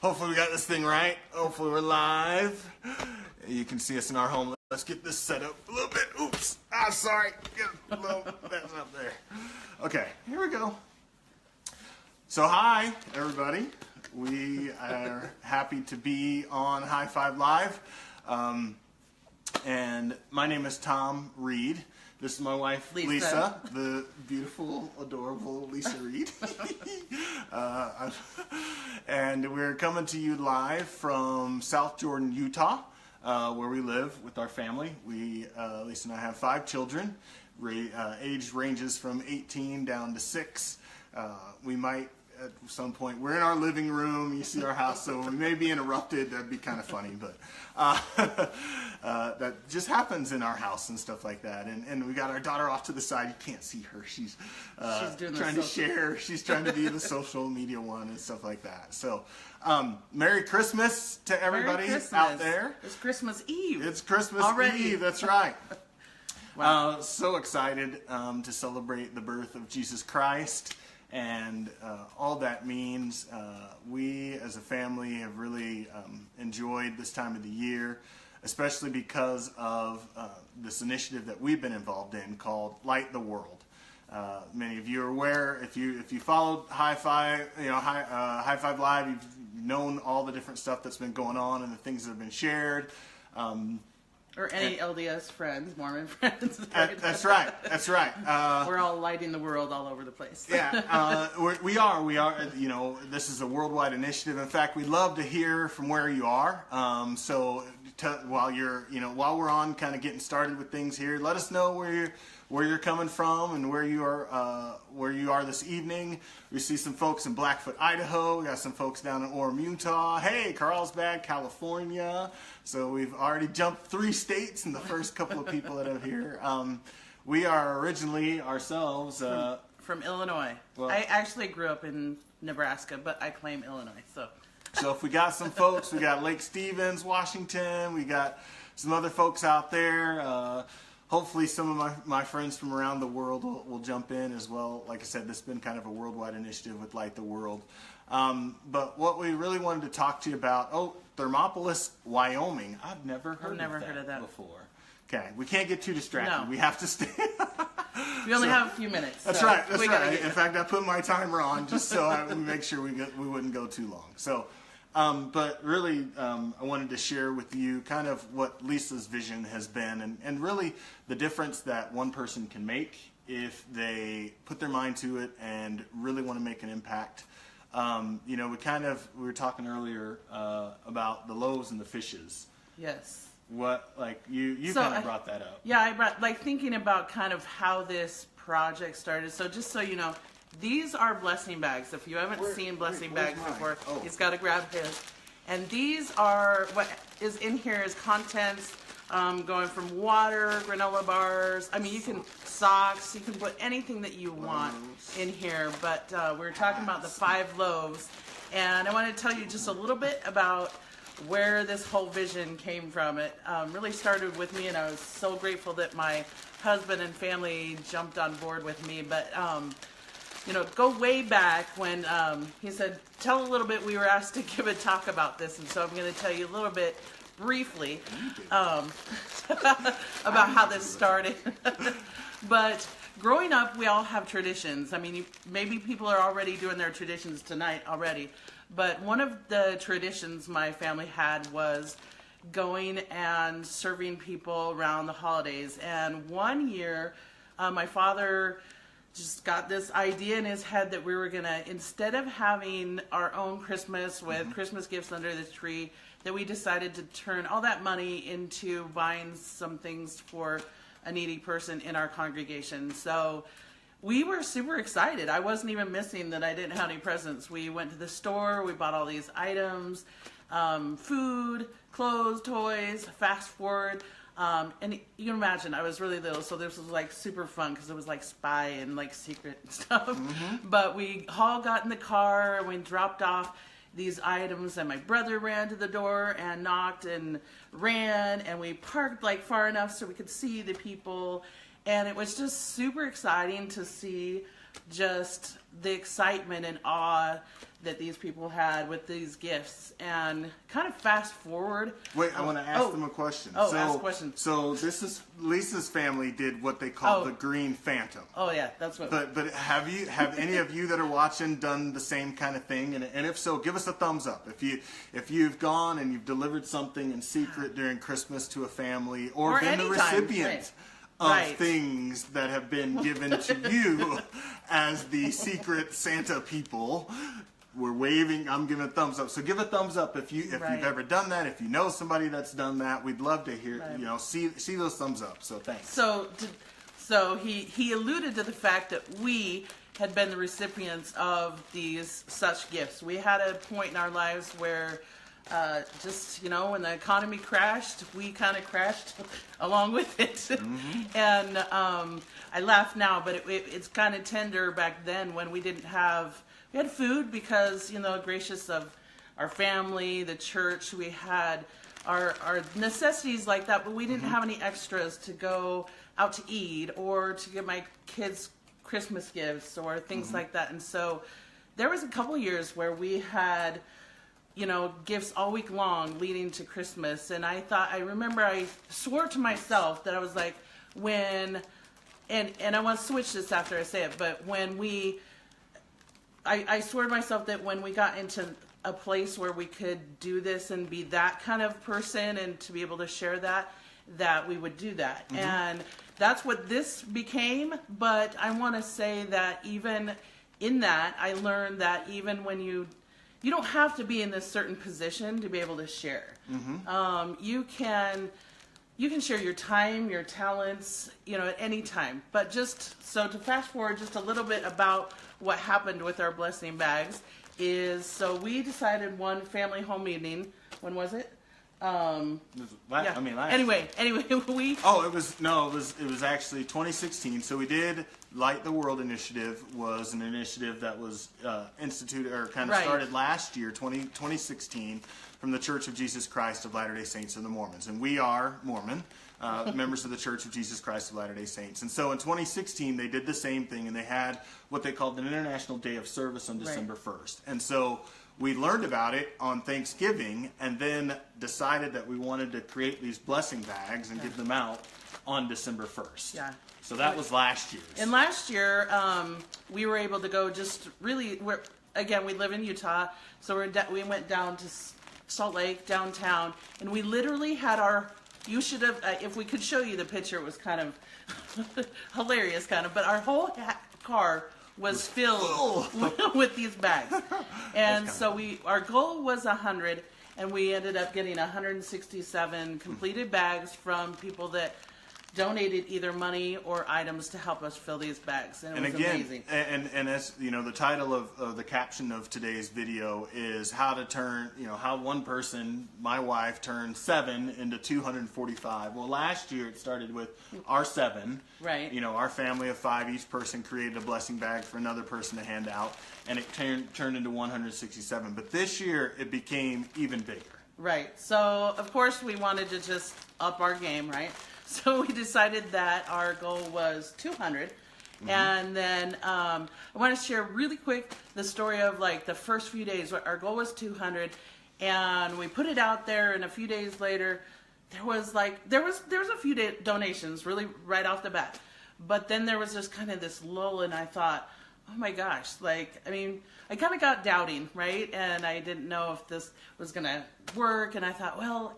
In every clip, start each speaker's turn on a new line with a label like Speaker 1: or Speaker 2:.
Speaker 1: Hopefully we got this thing right. Hopefully we're live. You can see us in our home. Let's get this set up a little bit. Oops. Sorry. Get a little mess up there. Okay, here we go. So hi, everybody. We are happy to be on High Five Live. And my name is Tom Reed. This is my wife, Lisa, the beautiful, adorable Lisa Reed. And we're coming to you live from South Jordan, Utah, where we live with our family. Lisa and I have 5 children. Age ranges from 18 down to 6. We might, at some point, we're in our living room. You see our house, so we may be interrupted. That'd be kind of funny, but that just happens in our house and stuff like that. And we got our daughter off to the side. You can't see her. She's trying to share. She's trying to be the social media one and stuff like that. So, Merry Christmas to everybody out there.
Speaker 2: It's Christmas Eve.
Speaker 1: It's Christmas Eve. That's right. Wow. So excited to celebrate the birth of Jesus Christ. And all that means, we as a family have really enjoyed this time of the year, especially because of this initiative that we've been involved in called Light the World. Many of you are aware, if you followed High Five, High Five Live, you've known all the different stuff that's been going on and the things that have been shared.
Speaker 2: Or any LDS friends, Mormon friends.
Speaker 1: That's right. That's right.
Speaker 2: We're all lighting the world all over the place.
Speaker 1: Yeah, we are. You know, this is a worldwide initiative. In fact, we'd love to hear from where you are. While we're on, kind of getting started with things here, let us know where you're coming from and where you are this evening. We see some folks in Blackfoot, Idaho. We got some folks down in Orem, Utah. Hey, Carlsbad, California. So we've already jumped 3 states in the first couple of people that are here. We are originally ourselves
Speaker 2: from Illinois. Well, I actually grew up in Nebraska, but I claim Illinois. So
Speaker 1: if we got some folks, we got Lake Stevens, Washington. We got some other folks out there. Hopefully some of my friends from around the world will jump in as well. Like I said, this has been kind of a worldwide initiative with Light the World. But what we really wanted to talk to you about, Thermopolis, Wyoming. I've never heard of that before. Okay, we can't get too distracted. No. We have to stay.
Speaker 2: We only have a few minutes.
Speaker 1: That's right. That's right. In fact, I put my timer on just so I would make sure we wouldn't go too long. So, but really, I wanted to share with you kind of what Lisa's vision has been, and really the difference that one person can make if they put their mind to it and really want to make an impact. We were talking earlier about the loaves and the fishes.
Speaker 2: Yes.
Speaker 1: What, like, you kind of brought that up.
Speaker 2: Yeah, I brought, thinking about kind of how this project started. So just so you know, these are blessing bags. If you haven't seen blessing bags before, he's got to grab his. And these are, what is in here is contents going from water, granola bars. I mean, you can, socks, you can put anything that you want in here. But we're talking about the 5 loaves. And I want to tell you just a little bit about where this whole vision came from. It really started with me, and I was so grateful that my husband and family jumped on board with me. But go way back when he said, tell a little bit, we were asked to give a talk about this, and so I'm going to tell you a little bit briefly about how this started. But growing up, we all have traditions. I mean, maybe people are already doing their traditions tonight already. But one of the traditions my family had was going and serving people around the holidays. And one year, my father just got this idea in his head that we were going to, instead of having our own Christmas with Christmas gifts under the tree, that we decided to turn all that money into buying some things for a needy person in our congregation. So we were super excited. I wasn't even missing that I didn't have any presents. We went to the store, we bought all these items, food, clothes, toys, fast forward. And you can imagine, I was really little, so this was like super fun because it was like spy and like secret and stuff. But we all got in the car and we dropped off these items, and my brother ran to the door and knocked and ran, and we parked like far enough so we could see the people. And it was just super exciting to see just the excitement and awe that these people had with these gifts. And kind of fast forward.
Speaker 1: Wait, I want to ask them a question.
Speaker 2: Ask a question.
Speaker 1: So this is Lisa's family did what they call the Green Phantom.
Speaker 2: Oh yeah, that's what.
Speaker 1: But have any of you that are watching done the same kind of thing? And if so, give us a thumbs up. If you've gone and you've delivered something in secret during Christmas to a family, or been the recipient of things that have been given to you as the secret Santa people. We're waving. I'm giving a thumbs up. So give a thumbs up if you've ever done that. If you know somebody that's done that, we'd love to hear. See those thumbs up. So thanks.
Speaker 2: So he alluded to the fact that we had been the recipients of these such gifts. We had a point in our lives where when the economy crashed, we kind of crashed along with it. Mm-hmm. And I laugh now, but it's kind of tender back then when we didn't have. We had food because, gracious of our family, the church, we had our necessities like that, but we didn't have any extras to go out to eat or to get my kids Christmas gifts or things like that. And so there was a couple years where we had, gifts all week long leading to Christmas. And I remember I swore to myself that I was like, and I want to switch this after I say it, but I swore to myself that when we got into a place where we could do this and be that kind of person and to be able to share that we would do that. Mm-hmm. And that's what this became. But I want to say that even in that, I learned that even when you don't have to be in this certain position to be able to share. Mm-hmm. You can share your time, your talents, at any time. But just so to fast forward just a little bit about what happened with our blessing bags is, so we decided one family home evening. When was it?
Speaker 1: Last.
Speaker 2: Anyway, we.
Speaker 1: Oh, it was actually 2016. So we did Light the World initiative was an initiative that was instituted or kind of started last year, 2016, from the Church of Jesus Christ of Latter-day Saints and the Mormons, and we are Mormon. Members of the Church of Jesus Christ of Latter-day Saints. And so in 2016, they did the same thing, and they had what they called an International Day of Service on December 1st. And so we learned about it on Thanksgiving and then decided that we wanted to create these blessing bags and give them out on December 1st. Yeah. So that was last year's.
Speaker 2: And last year, we were able to go just really, we live in Utah, so we went down to Salt Lake, downtown, and we literally had you should have, if we could show you the picture, it was kind of hilarious, but our whole car was filled with these bags. And so our goal was 100, and we ended up getting 167 completed bags from people that donated either money or items to help us fill these bags, and it was amazing.
Speaker 1: And as the title of the caption of today's video is how to turn, how one person, my wife, turned 7 into 245. Well, last year it started with our 7. Right. Our family of 5, each person created a blessing bag for another person to hand out, and it turned into 167. But this year it became even bigger.
Speaker 2: Right. So of course we wanted to just up our game, right? So we decided that our goal was 200. Mm-hmm. And then I want to share really quick the story of the first few days. Our goal was 200, and we put it out there, and a few days later there was a few donations really right off the bat. But then there was just kind of this lull, and I thought, oh my gosh, I kind of got doubting, right? And I didn't know if this was going to work, and I thought, well,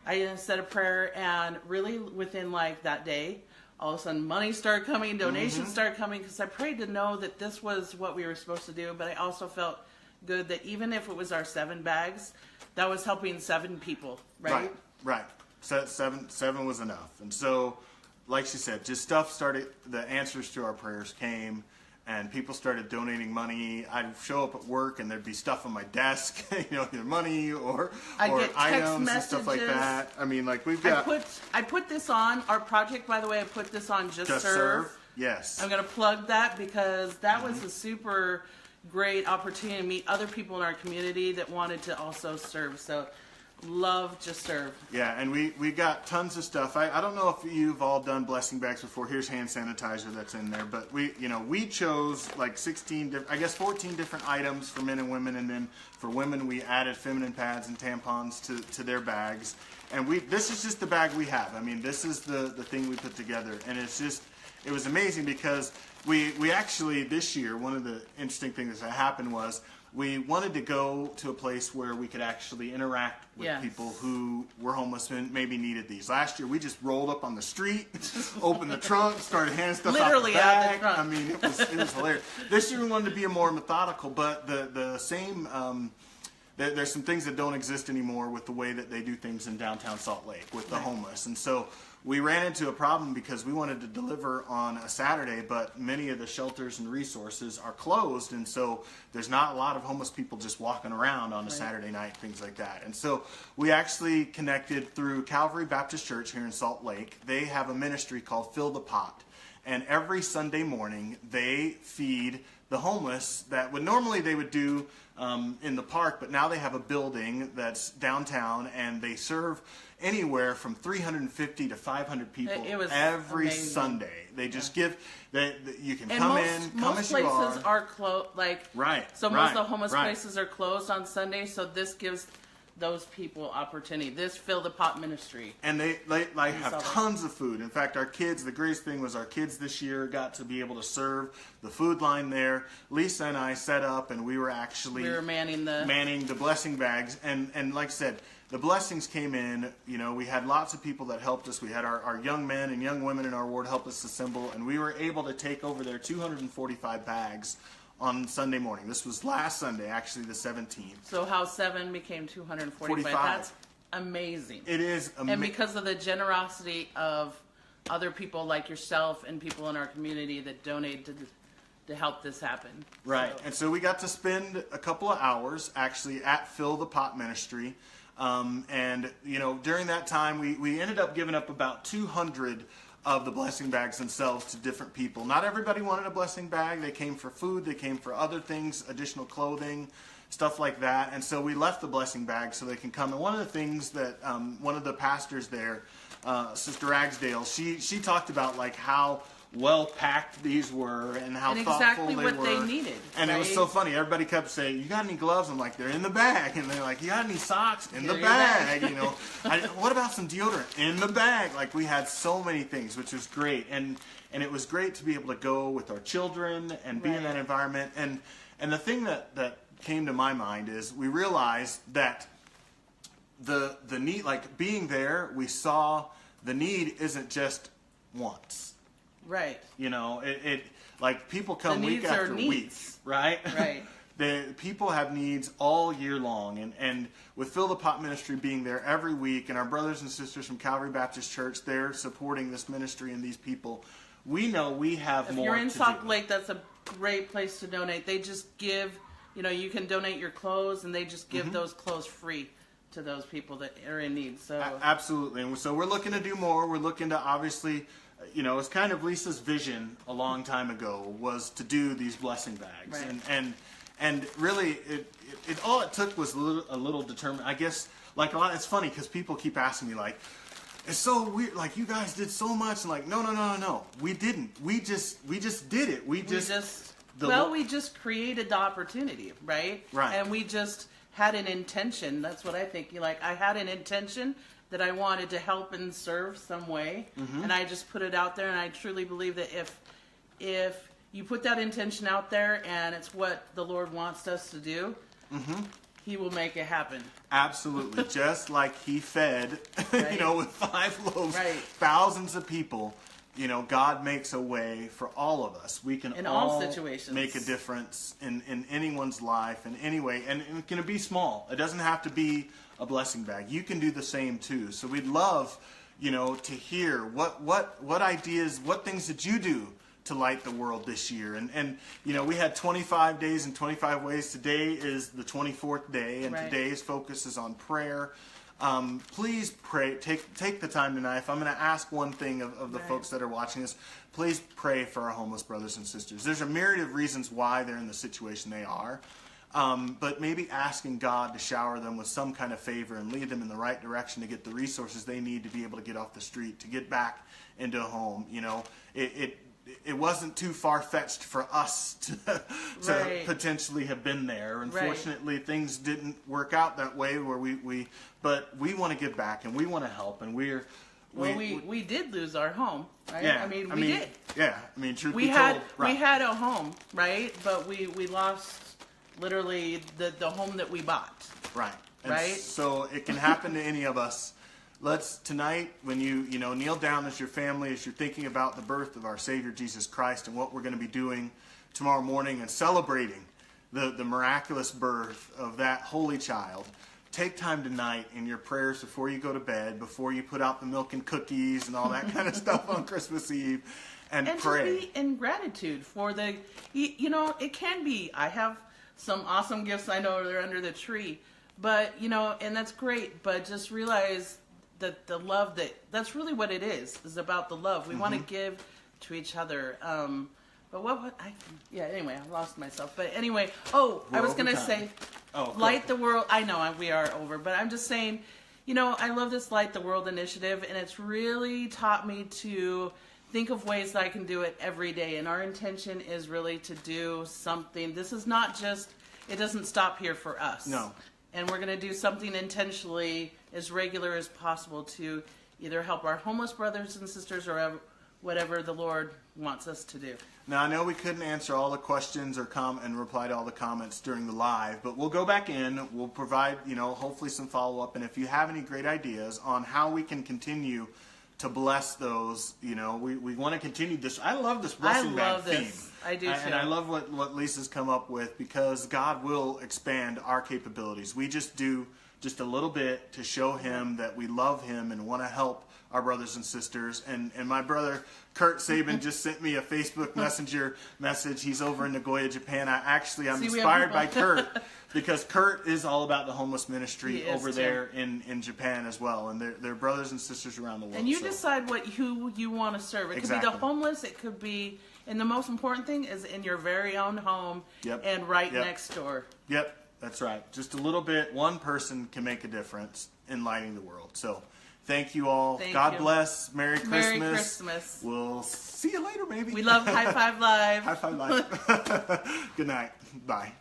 Speaker 2: I said a prayer, and really within that day, all of a sudden money started coming, donations started coming, because I prayed to know that this was what we were supposed to do. But I also felt good that even if it was our 7 bags, that was helping 7 people, right?
Speaker 1: Right. Seven was enough. And so, like she said, just stuff started, the answers to our prayers came, and people started donating money. I'd show up at work, and there'd be stuff on my desk, either money or items and stuff like that. We've got.
Speaker 2: I put this on our project. By the way, I put this on Just Serve.
Speaker 1: Yes.
Speaker 2: I'm going to plug that because that was a super great opportunity to meet other people in our community that wanted to also serve. So love to serve.
Speaker 1: Yeah, and we got tons of stuff. I don't know if you've all done blessing bags before. Here's hand sanitizer that's in there, but we chose like 14 different items for men and women, and then for women we added feminine pads and tampons to their bags. And this is just the bag we have. I mean, this is the thing we put together, and it was amazing because we actually this year, one of the interesting things that happened was we wanted to go to a place where we could actually interact with people who were homeless and maybe needed these. Last year, we just rolled up on the street, opened the trunk, started handing stuff
Speaker 2: Literally
Speaker 1: out the bag.
Speaker 2: out the trunk.
Speaker 1: I mean, it was hilarious. This year, we wanted to be more methodical, but the same. There's some things that don't exist anymore with the way that they do things in downtown Salt Lake with the homeless, and so we ran into a problem because we wanted to deliver on a Saturday, but many of the shelters and resources are closed, and so there's not a lot of homeless people just walking around on a Saturday night, things like that. And so we actually connected through Calvary Baptist Church here in Salt Lake. They have a ministry called Fill the Pot, and every Sunday morning they feed the homeless that normally they would do in the park, but now they have a building that's downtown, and they serve anywhere from 350 to 500 people every
Speaker 2: amazing.
Speaker 1: Sunday. They just give. You can
Speaker 2: And
Speaker 1: come
Speaker 2: most,
Speaker 1: in, come
Speaker 2: most
Speaker 1: as you
Speaker 2: places
Speaker 1: are.
Speaker 2: closed. So most
Speaker 1: right,
Speaker 2: of the homeless
Speaker 1: right.
Speaker 2: places are closed on Sunday. So this gives those people opportunity. This Fill the Pot ministry.
Speaker 1: And they have tons of food. In fact, our kids, the greatest thing was our kids this year got to be able to serve the food line there. Lisa and I set up, and we were
Speaker 2: manning
Speaker 1: the blessing bags. And like I said, the blessings came in. We had lots of people that helped us. We had our young men and young women in our ward help us assemble, and we were able to take over there 245 bags on Sunday morning. This was last Sunday, actually the 17th.
Speaker 2: So how 7 became 245. That's amazing.
Speaker 1: It is amazing.
Speaker 2: And because of the generosity of other people like yourself and people in our community that donate to help this happen.
Speaker 1: Right. And so we got to spend a couple of hours actually at Fill the Pot Ministry. And during that time, we ended up giving up about 200 of the blessing bags themselves to different people. Not everybody wanted a blessing bag. They came for food. They came for other things, additional clothing, stuff like that. And so we left the blessing bag so they can come. And one of the things that one of the pastors there, Sister Ragsdale, she talked about like how well packed these were and how thoughtful
Speaker 2: exactly
Speaker 1: they
Speaker 2: what
Speaker 1: were.
Speaker 2: they needed.
Speaker 1: And it was so funny. Everybody kept saying, "You got any gloves?" I'm like, "They're in the bag." And they're like, "You got any socks?" In the bag. What about some deodorant? In the bag. Like, we had so many things, which was great. And it was great to be able to go with our children and be in that environment. And the thing that came to my mind is we realized that the need, like being there, we saw the need isn't just once.
Speaker 2: Right.
Speaker 1: It like people come week after week, right?
Speaker 2: Right.
Speaker 1: The people have needs all year long, and with Fill the Pot Ministry being there every week, and our brothers and sisters from Calvary Baptist Church, they're supporting this ministry and these people. We know we have more to do. If
Speaker 2: you're in Salt Lake, that's a great place to donate. They just give, you can donate your clothes, and they just give those clothes free to those people that are in need. So
Speaker 1: absolutely, and so we're looking to do more. We're looking to obviously. It's kind of Lisa's vision a long time ago was to do these blessing bags,
Speaker 2: right.
Speaker 1: and really it all it took was a little determined. I guess like a lot. It's funny because people keep asking me like, it's so weird. Like you guys did so much, and like no, we didn't. We just did it. We just
Speaker 2: created the opportunity, right?
Speaker 1: Right.
Speaker 2: And we just had an intention. That's what I think. I had an intention that I wanted to help and serve some way, and I just put it out there. And I truly believe that if you put that intention out there and it's what the Lord wants us to do, He will make it happen.
Speaker 1: Absolutely, just like He fed, with 5 loaves, thousands of people. God makes a way for all of us. We can
Speaker 2: in all situations
Speaker 1: make a difference in anyone's life in any way, and it can be small. It doesn't have to be a blessing bag. You can do the same too. So we'd love, to hear what ideas, what things did you do to light the world this year? And we had 25 days and 25 ways. Today is the 24th day, and today's focus is on prayer. Please pray. Take the time tonight. If I'm going to ask one thing of the folks that are watching this, please pray for our homeless brothers and sisters. There's a myriad of reasons why they're in the situation they are. but maybe asking God to shower them with some kind of favor and lead them in the right direction to get the resources they need to be able to get off the street, to get back into a home. You know, it wasn't too far-fetched for us to
Speaker 2: Right.
Speaker 1: potentially have been there.
Speaker 2: Right.
Speaker 1: Unfortunately, things didn't work out that way where but we want to give back and we want to help, and we
Speaker 2: did lose our home, right?
Speaker 1: yeah,
Speaker 2: I mean, we did.
Speaker 1: Yeah, I mean, truth
Speaker 2: We
Speaker 1: be
Speaker 2: had
Speaker 1: told, right.
Speaker 2: we had a home, right? But we lost literally the home that we bought.
Speaker 1: Right. And
Speaker 2: Right?
Speaker 1: so it can happen to any of us. Let's tonight, when you kneel down as your family, as you're thinking about the birth of our Savior Jesus Christ and what we're going to be doing tomorrow morning and celebrating the miraculous birth of that holy child. Take time tonight in your prayers before you go to bed, before you put out the milk and cookies and all that kind of stuff on Christmas Eve, and pray.
Speaker 2: Just be in gratitude for it can be, I have some awesome gifts, I know they're under the tree, but, and that's great, but just realize that the love, that's really what it is about the love. We want to give to each other. But anyway, I lost myself. But anyway, I was going to say, Light the World. I know we are over, but I'm just saying, I love this Light the World initiative, and it's really taught me to think of ways that I can do it every day. And our intention is really to do something. This is not just, it doesn't stop here for us.
Speaker 1: No.
Speaker 2: And we're going to do something intentionally as regular as possible to either help our homeless brothers and sisters or whatever the Lord wants us to do.
Speaker 1: Now, I know we couldn't answer all the questions or and reply to all the comments during the live, but we'll go back in. We'll provide, hopefully some follow-up. And if you have any great ideas on how we can continue to bless those, we want to continue this. I love this blessing bag theme.
Speaker 2: I do too.
Speaker 1: And I love what Lisa's come up with, because God will expand our capabilities. We just do just a little bit to show him that we love him and want to help our brothers and sisters. And my brother Kurt Sabin just sent me a Facebook Messenger message. He's over in Nagoya, Japan. I'm inspired by Kurt, because Kurt is all about the homeless ministry over there in Japan as well. And they're brothers and sisters around the world.
Speaker 2: And you decide who you want to serve. It could be the homeless. It could be, and the most important thing is in your very own home and next door.
Speaker 1: Yep, that's right. Just a little bit. One person can make a difference in lighting the world. So thank you all. God bless. Merry Christmas.
Speaker 2: Merry Christmas.
Speaker 1: We'll see you later, maybe.
Speaker 2: We love High Five Live.
Speaker 1: High Five Live. Good night. Bye.